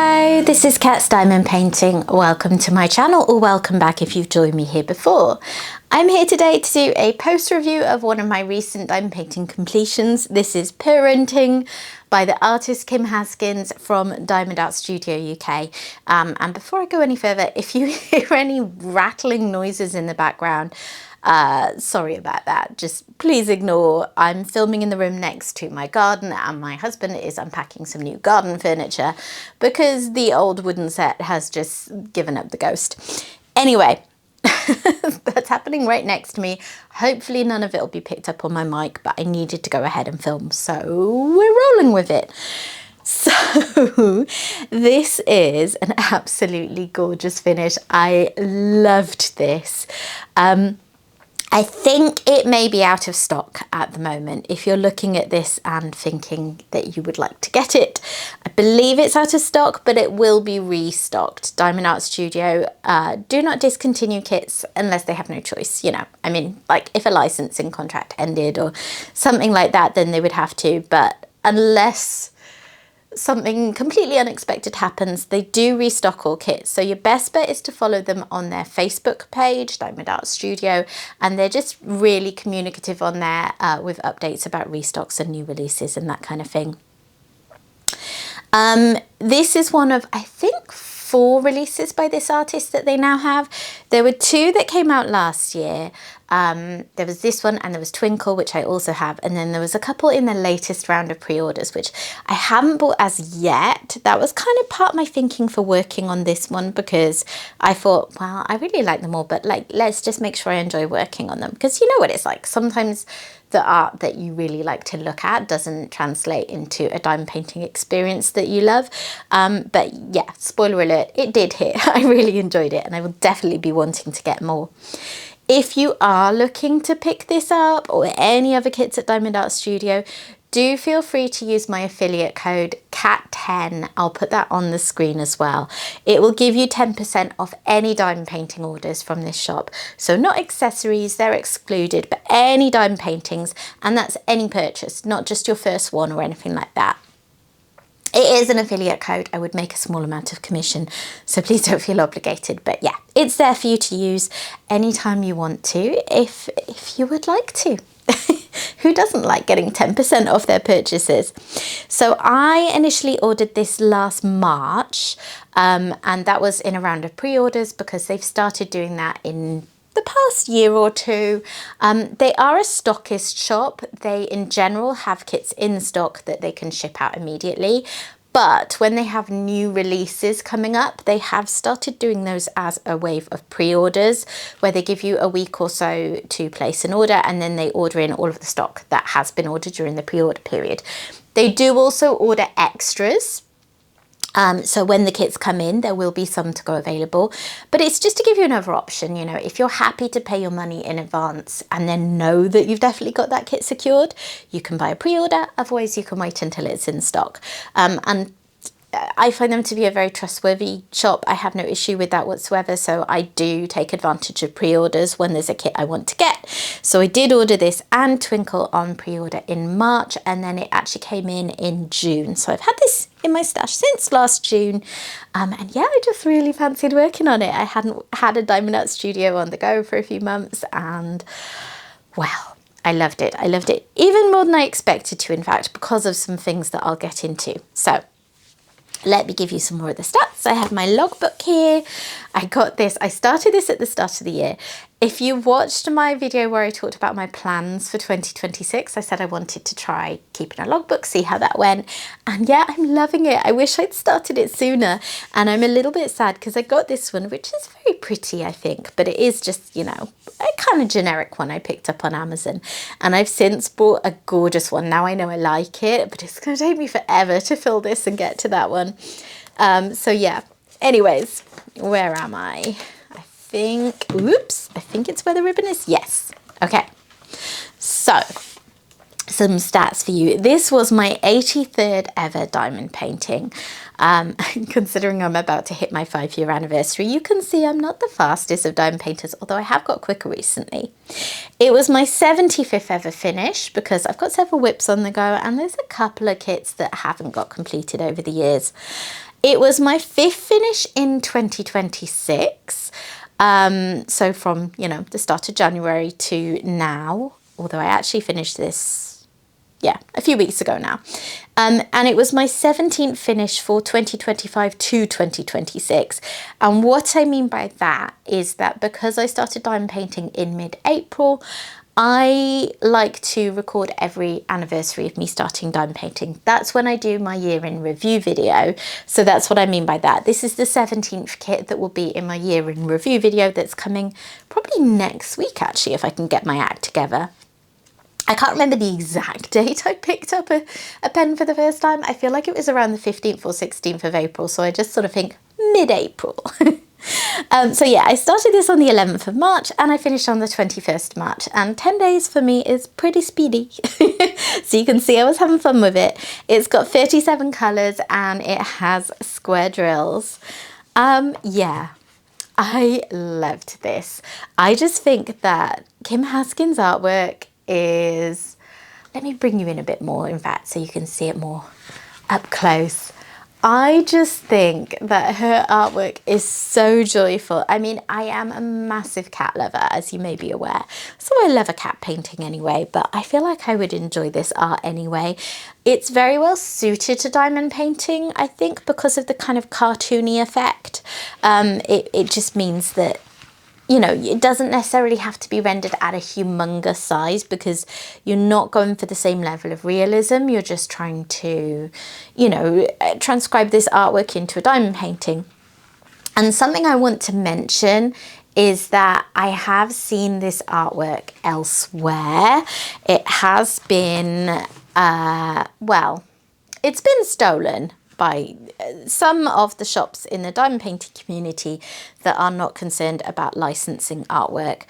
Hello, this is Cats Diamond Painting. Welcome to my channel, or welcome back if you've joined me here before. I'm here today to do a post review of one of my recent diamond painting completions. This is Purrenting by the artist Kim Haskins from Diamond Art Studio UK. And before I go any further, if you hear any rattling noises in the background, sorry about that. Just please ignore. I'm filming in the room next to my garden, and my husband is unpacking some new garden furniture because the old wooden set has just given up the ghost. Anyway, that's happening right next to me. Hopefully none of it will be picked up on my mic, but I needed to go ahead and film, so we're rolling with it. So this is an absolutely gorgeous finish. I loved this. I think it may be out of stock at the moment. If you're looking at this and thinking that you would like to get it, I believe it's out of stock, but it will be restocked. Diamond Art Studio do not discontinue kits unless they have no choice. You know, I mean, like if a licensing contract ended or something like that, then they would have to. But unless something completely unexpected happens, they do restock all kits. So your best bet is to follow them on their Facebook page, Diamond Art Studio, and they're just really communicative on there with updates about restocks and new releases and that kind of thing. This is one of, I think, 4 releases by this artist that they now have. There were 2 that came out last year. There was this one and there was Twinkle, which I also have, and then there was a couple in the latest round of pre-orders, which I haven't bought as yet. That was kind of part of my thinking for working on this one, because I thought, well, I really like them all, but like, let's just make sure I enjoy working on them, because you know what it's like. Sometimes the art that you really like to look at doesn't translate into a diamond painting experience that you love. But yeah, spoiler alert, it did hit. I really enjoyed it, and I will definitely be wanting to get more. If you are looking to pick this up or any other kits at Diamond Art Studio, do feel free to use my affiliate code CAT10. I'll put that on the screen as well. It will give you 10% off any diamond painting orders from this shop. So not accessories, they're excluded, but any diamond paintings, and that's any purchase, not just your first one or anything like that. It is an affiliate code. I would make a small amount of commission, so please don't feel obligated. But yeah, it's there for you to use anytime you want to, if you would like to. Who doesn't like getting 10% off their purchases? So I initially ordered this last March, and that was in a round of pre-orders because they've started doing that in the past year or 2. They are a stockist shop. They in general have kits in stock that they can ship out immediately, but when they have new releases coming up, they have started doing those as a wave of pre-orders, where they give you a week or so to place an order, and then they order in all of the stock that has been ordered during the pre-order period. They do also order extras. So when the kits come in, there will be some to go available, but it's just to give you another option. You know, if you're happy to pay your money in advance and then know that you've definitely got that kit secured, you can buy a pre-order. Otherwise, you can wait until it's in stock. And I find them to be a very trustworthy shop. I have no issue with that whatsoever. So I do take advantage of pre-orders when there's a kit I want to get. So I did order this and Twinkle on pre-order in March, and then it actually came in June. So I've had this in my stash since last June. And yeah, I just really fancied working on it. I hadn't had a Diamond Art Studio on the go for a few months, and well, I loved it. I loved it even more than I expected to, in fact, because of some things that I'll get into. So let me give you some more of the stats. I have my logbook here. I got this. I started this at the start of the year. If you watched my video where I talked about my plans for 2026, I said I wanted to try keeping a logbook, see how that went. And yeah, I'm loving it. I wish I'd started it sooner. And I'm a little bit sad because I got this one, which is very pretty, I think. But it is just, you know, a kind of generic one I picked up on Amazon. And I've since bought a gorgeous one. Now I know I like it, but it's going to take me forever to fill this and get to that one. So yeah, anyways, where am I? I think it's where the ribbon is. Yes. Okay. So some stats for you. This was my 83rd ever diamond painting. Considering I'm about to hit my 5-year anniversary, you can see I'm not the fastest of diamond painters, although I have got quicker recently. It was my 75th ever finish because I've got several whips on the go, and there's a couple of kits that haven't got completed over the years. It was my 5th finish in 2026. So from, you know, the start of January to now, although I actually finished this, yeah, a few weeks ago now. And it was my 17th finish for 2025 to 2026. And what I mean by that is that because I started diamond painting in mid-April, I like to record every anniversary of me starting diamond painting. That's when I do my year in review video. So that's what I mean by that. This is the 17th kit that will be in my year in review video that's coming probably next week, actually, if I can get my act together. I can't remember the exact date I picked up a pen for the first time. I feel like it was around the 15th or 16th of April. So I just sort of think mid-April. So yeah, I started this on the 11th of March and I finished on the 21st of March, and 10 days for me is pretty speedy. So you can see I was having fun with it. It's got 37 colours and it has square drills. Yeah, I loved this. I just think that Kim Haskins' artwork is, let me bring you in a bit more, in fact, so you can see it more up close. I just think that her artwork is so joyful. I mean, I am a massive cat lover, as you may be aware. So I love a cat painting anyway, but I feel like I would enjoy this art anyway. It's very well suited to diamond painting, I think, because of the kind of cartoony effect. It just means that, you know, it doesn't necessarily have to be rendered at a humongous size because you're not going for the same level of realism. You're just trying to, you know, transcribe this artwork into a diamond painting. And something I want to mention is that I have seen this artwork elsewhere. It has been, well, it's been stolen by some of the shops in the diamond painting community that are not concerned about licensing artwork.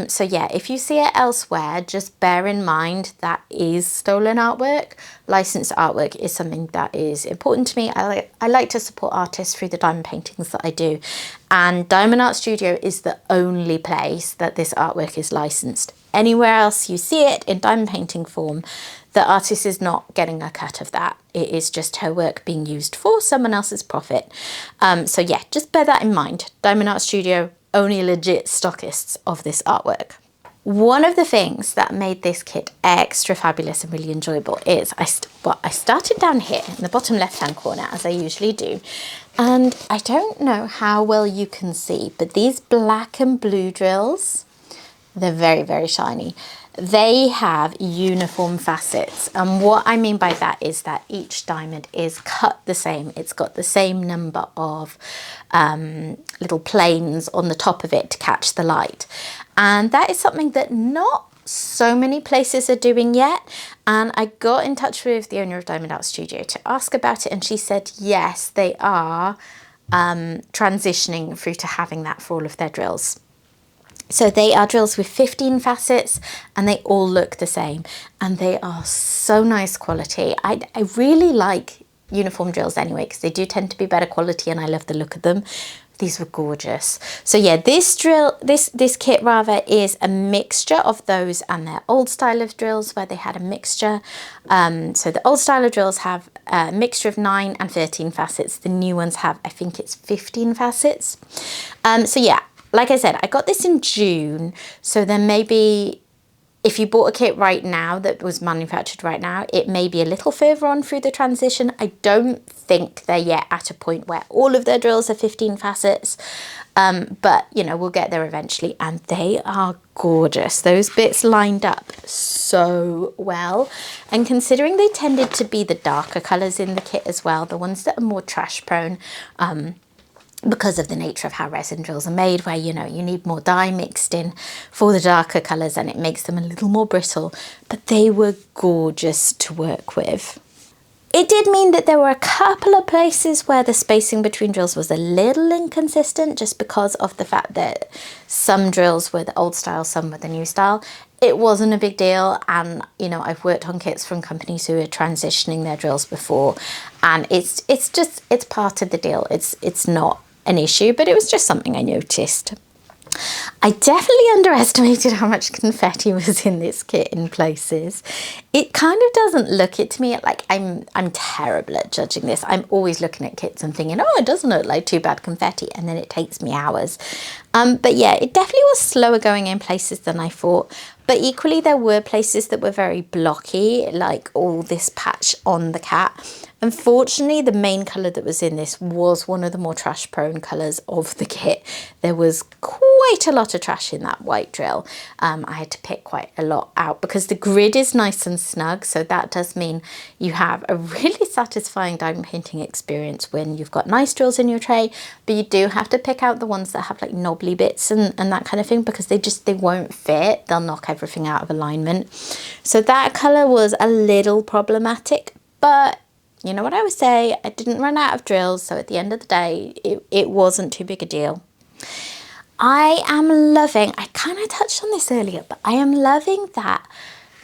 So yeah, if you see it elsewhere, just bear in mind that is stolen artwork. Licensed artwork is something that is important to me. I like to support artists through the diamond paintings that I do. And Diamond Art Studio is the only place that this artwork is licensed. Anywhere else you see it in diamond painting form, the artist is not getting a cut of that. It is just her work being used for someone else's profit. So yeah, just bear that in mind. Diamond Art Studio, only legit stockists of this artwork. One of the things that made this kit extra fabulous and really enjoyable is I started down here in the bottom left-hand corner, as I usually do. And I don't know how well you can see, but these black and blue drills, they're very, very shiny. They have uniform facets, and what I mean by that is that each diamond is cut the same. It's got the same number of little planes on the top of it to catch the light, and that is something that not so many places are doing yet. And I got in touch with the owner of Diamond Art Studio to ask about it, and she said yes, they are transitioning through to having that for all of their drills. So they are drills with 15 facets and they all look the same, and they are so nice quality. I really like uniform drills anyway because they do tend to be better quality and I love the look of them. These were gorgeous. So yeah, this kit rather is a mixture of those and their old style of drills where they had a mixture. So the old style of drills have a mixture of 9 and 13 facets. The new ones have, I think it's 15 facets. So yeah, like I said, I got this in June, so then maybe if you bought a kit right now that was manufactured right now, it may be a little further on through the transition. I don't think they're yet at a point where all of their drills are 15 facets, but you know, we'll get there eventually, and they are gorgeous. Those bits lined up so well, and considering they tended to be the darker colours in the kit as well, the ones that are more trash prone, because of the nature of how resin drills are made, where, you know, you need more dye mixed in for the darker colours and it makes them a little more brittle, but they were gorgeous to work with. It did mean that there were a couple of places where the spacing between drills was a little inconsistent, just because of the fact that some drills were the old style, some were the new style. It wasn't a big deal, and you know, I've worked on kits from companies who are transitioning their drills before, and it's part of the deal. It's not an issue, but it was just something I noticed. I definitely underestimated how much confetti was in this kit in places. It kind of doesn't look it to me like I'm terrible at judging this. I'm always looking at kits and thinking, oh, it doesn't look like too bad confetti, and then it takes me hours. But yeah, it definitely was slower going in places than I thought. But equally, there were places that were very blocky, like all this patch on the cat. Unfortunately, the main colour that was in this was one of the more trash prone colours of the kit. There was quite a lot of trash in that white drill. I had to pick quite a lot out because the grid is nice and snug, so that does mean you have a really satisfying diamond painting experience when you've got nice drills in your tray, but you do have to pick out the ones that have like knobbly bits and that kind of thing, because they won't fit. They'll knock everything out of alignment. So that colour was a little problematic, but you know what I would say, I didn't run out of drills, so at the end of the day, it wasn't too big a deal. I am loving, I kind of touched on this earlier, but I am loving that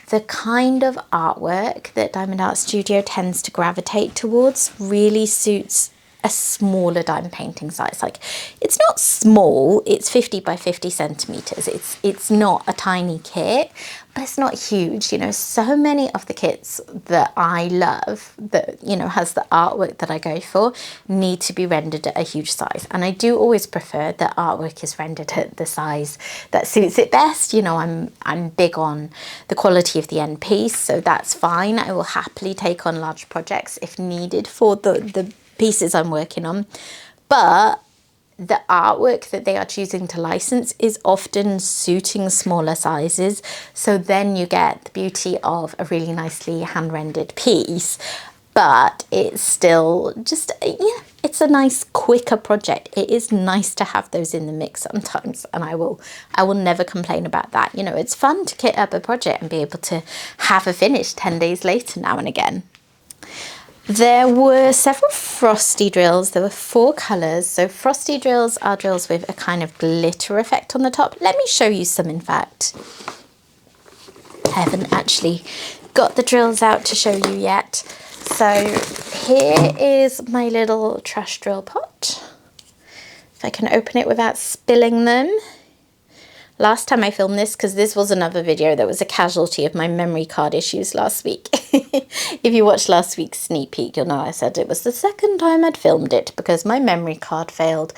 the kind of artwork that Diamond Art Studio tends to gravitate towards really suits a smaller diamond painting size. Like, it's not small, it's 50 by 50 centimeters. It's not a tiny kit, but it's not huge. You know, so many of the kits that I love that, you know, has the artwork that I go for need to be rendered at a huge size. And I do always prefer that artwork is rendered at the size that suits it best. You know, I'm big on the quality of the end piece, so that's fine. I will happily take on large projects if needed for the pieces I'm working on, but the artwork that they are choosing to license is often suiting smaller sizes, so then you get the beauty of a really nicely hand rendered piece, but it's still just, yeah, it's a nice quicker project. It is nice to have those in the mix sometimes, and I will never complain about that. You know, it's fun to kit up a project and be able to have a finish 10 days later now and again. There were several Frosty drills. There were 4 colours. So Frosty drills are drills with a kind of glitter effect on the top. Let me show you some, in fact. I haven't actually got the drills out to show you yet. So here is my little trash drill pot. If I can open it without spilling them. Last time I filmed this, because this was another video that was a casualty of my memory card issues last week. If you watched last week's sneak peek, you'll know I said it was the second time I'd filmed it because my memory card failed.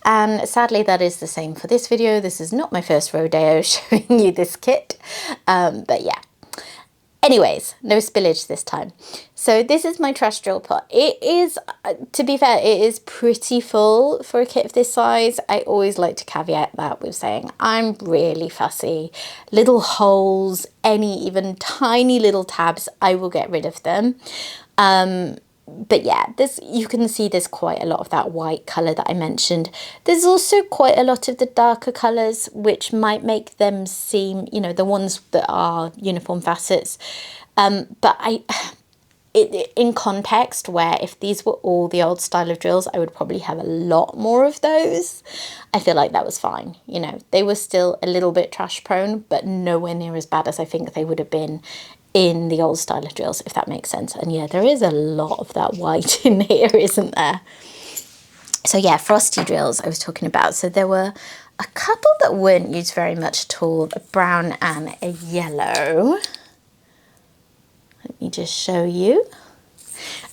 And sadly, that is the same for this video. This is not my first rodeo showing you this kit. But yeah. Anyways, no spillage this time. So this is my trash drill pot. It is, to be fair, it is pretty full for a kit of this size. I always like to caveat that with saying I'm really fussy. Little holes, any even tiny little tabs, I will get rid of them. But yeah, you can see there's quite a lot of that white colour that I mentioned. There's also quite a lot of the darker colours, which might make them seem, you know, the ones that are uniform facets. But in context, where if these were all the old style of drills, I would probably have a lot more of those. I feel like that was fine. You know, they were still a little bit trash prone, but nowhere near as bad as I think they would have been in the old style of drills, if that makes sense. And yeah, there is a lot of that white in here, isn't there? So yeah, Frosty drills I was talking about. So there were a couple that weren't used very much at all, a brown and a yellow. Let me just show you.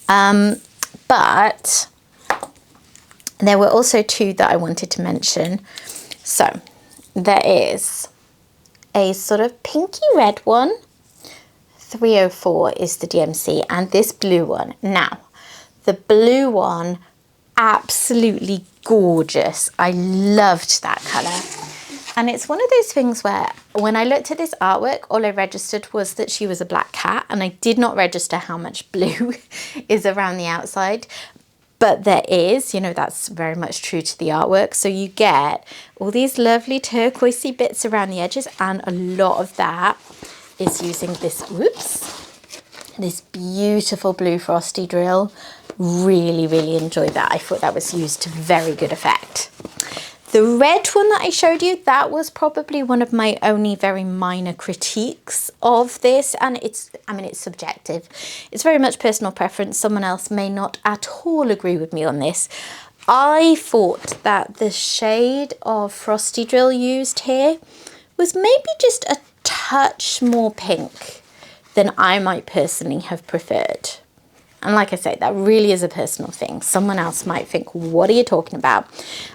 But there were also 2 that I wanted to mention. So there is a sort of pinky red one. 304 is the DMC, and this blue one. Now, the blue one, absolutely gorgeous. I loved that colour. And it's one of those things where when I looked at this artwork, all I registered was that she was a black cat, and I did not register how much blue is around the outside. But there is, you know, that's very much true to the artwork. So you get all these lovely turquoisey bits around the edges, and a lot of that is using this, this beautiful blue Frosty drill. Really, really enjoyed that. I thought that was used to very good effect. The red one that I showed you, that was probably one of my only very minor critiques of this. And I mean, it's subjective. It's very much personal preference. Someone else may not at all agree with me on this. I thought that the shade of Frosty Drill used here was maybe just a touch more pink than I might personally have preferred. And like I say, that really is a personal thing. Someone else might think, what are you talking about?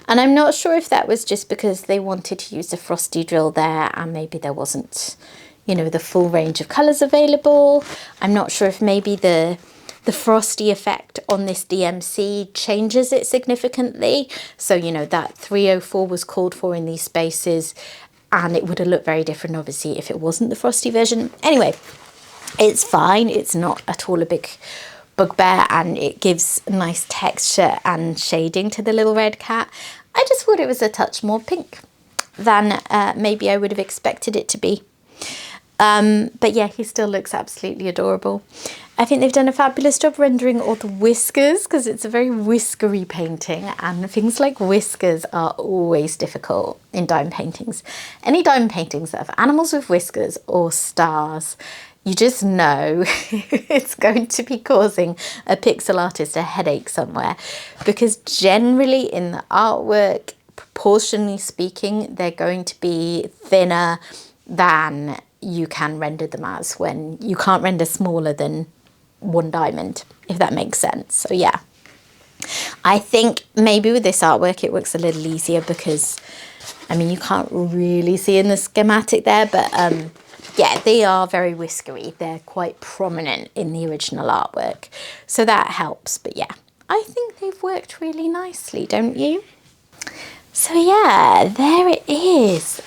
And I'm not sure if that was just because they wanted to use the Frosty Drill there and maybe there wasn't, you know, the full range of colours available. I'm not sure if maybe the Frosty effect on this DMC changes it significantly. So, you know, that 304 was called for in these spaces and it would have looked very different, obviously, if it wasn't the Frosty version. Anyway, it's fine. It's not at all a big bugbear and it gives nice texture and shading to the little red cat. I just thought it was a touch more pink than maybe I would have expected it to be. But yeah, he still looks absolutely adorable. I think they've done a fabulous job rendering all the whiskers because it's a very whiskery painting and things like whiskers are always difficult in diamond paintings. Any diamond paintings that have animals with whiskers or stars, you just know it's going to be causing a pixel artist a headache somewhere because generally in the artwork, proportionally speaking, they're going to be thinner than you can render them as when you can't render smaller than 1 diamond, if that makes sense. So yeah, I think maybe with this artwork it works a little easier because, I mean, you can't really see in the schematic there, but yeah, they are very whiskery. They're quite prominent in the original artwork. So that helps. But yeah, I think they've worked really nicely, don't you? So yeah, there it is.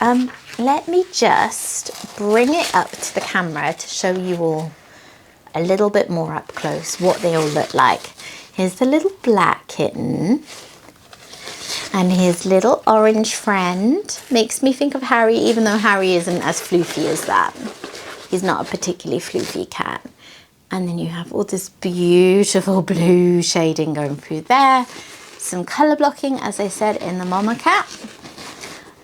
Let me just bring it up to the camera to show you all a little bit more up close what they all look like. Here's the little black kitten. And his little orange friend makes me think of Harry, even though Harry isn't as floofy as that. He's not a particularly floofy cat. And then you have all this beautiful blue shading going through there. Some colour blocking, as I said, in the mama cat.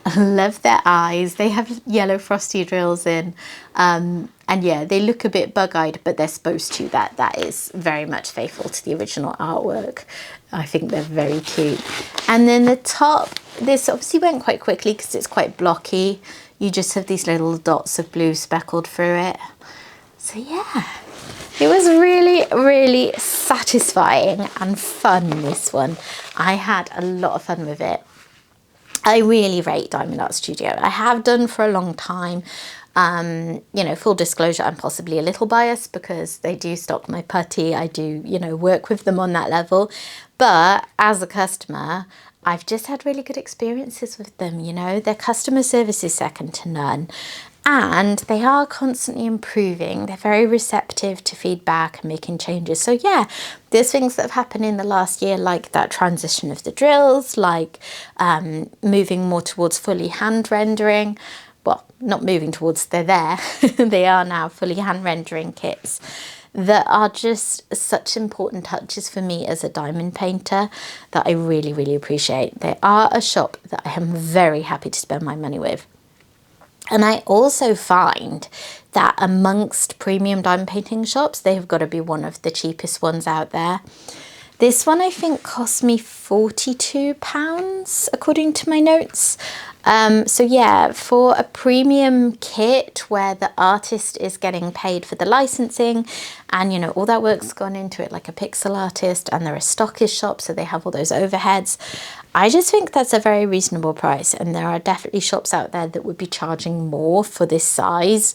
I love their eyes. They have yellow Frosty drills in. And yeah, they look a bit bug-eyed, but they're supposed to. That is very much faithful to the original artwork. I think they're very cute. And then the top, this obviously went quite quickly because it's quite blocky. You just have these little dots of blue speckled through it. So yeah, it was really, really satisfying and fun, this one. I had a lot of fun with it. I really rate Diamond Art Studio. I have done for a long time. You know, full disclosure, I'm possibly a little biased because they do stock my putty. I do, you know, work with them on that level. But as a customer, I've just had really good experiences with them, you know. Their customer service is second to none. And they are constantly improving. They're very receptive to feedback and making changes. So yeah, there's things that have happened in the last year, like that transition of the drills, like moving more towards fully hand rendering. Well, not moving towards, they're there. They are now fully hand rendering kits that are just such important touches for me as a diamond painter that I really, really appreciate. They are a shop that I am very happy to spend my money with. And I also find that amongst premium diamond painting shops, they have got to be one of the cheapest ones out there. This one I think cost me £42 according to my notes. So yeah, for a premium kit where the artist is getting paid for the licensing and, you know, all that work's gone into it like a pixel artist, and they're a stockist shop, so they have all those overheads. I just think that's a very reasonable price, and there are definitely shops out there that would be charging more for this size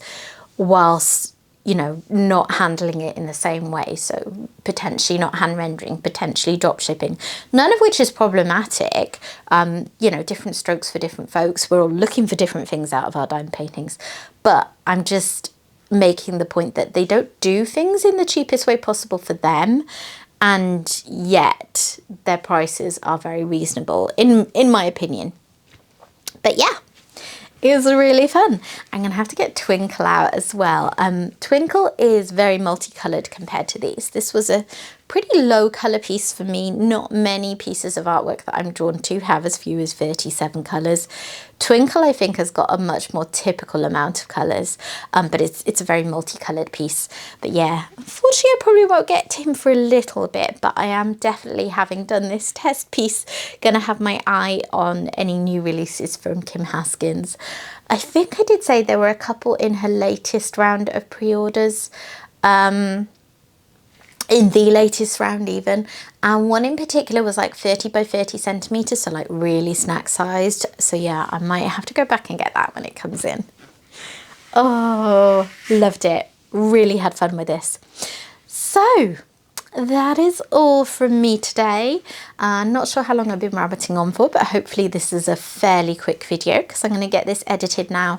whilst, you know, not handling it in the same way. So potentially not hand rendering, potentially drop shipping, none of which is problematic. You know, different strokes for different folks. We're all looking for different things out of our diamond paintings. But I'm just making the point that they don't do things in the cheapest way possible for them. And yet their prices are very reasonable, in my opinion. But yeah, it was really fun. I'm going to have to get Twinkle out as well. Twinkle is very multicolored compared to these. This was a pretty low colour piece for me. Not many pieces of artwork that I'm drawn to have as few as 37 colours. Twinkle, I think, has got a much more typical amount of colours, but it's a very multicoloured piece. But yeah, unfortunately I probably won't get to him for a little bit, but I am definitely, having done this test piece, gonna have my eye on any new releases from Kim Haskins. I think I did say there were a couple in her latest round of pre-orders, in the latest round even, and one in particular was like 30 by 30 centimeters, so like really snack sized. So yeah, I might have to go back and get that when it comes in. Oh, loved it. Really had fun with this. So that is all from me today. Not sure how long I've been rabbiting on for, but hopefully this is a fairly quick video, because I'm going to get this edited now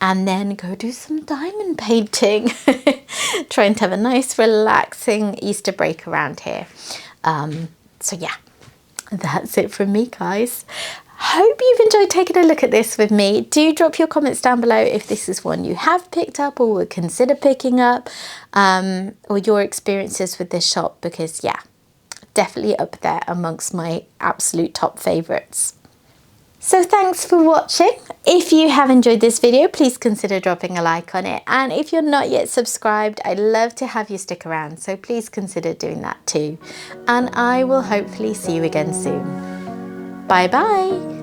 and then go do some diamond painting. Trying to have a nice relaxing Easter break around here. So yeah, that's it from me, guys. Hope you've enjoyed taking a look at this with me. Do drop your comments down below if this is one you have picked up or would consider picking up, or your experiences with this shop, because yeah, definitely up there amongst my absolute top favourites. So thanks for watching. If you have enjoyed this video, please consider dropping a like on it. And if you're not yet subscribed, I'd love to have you stick around. So please consider doing that too. And I will hopefully see you again soon. Bye bye.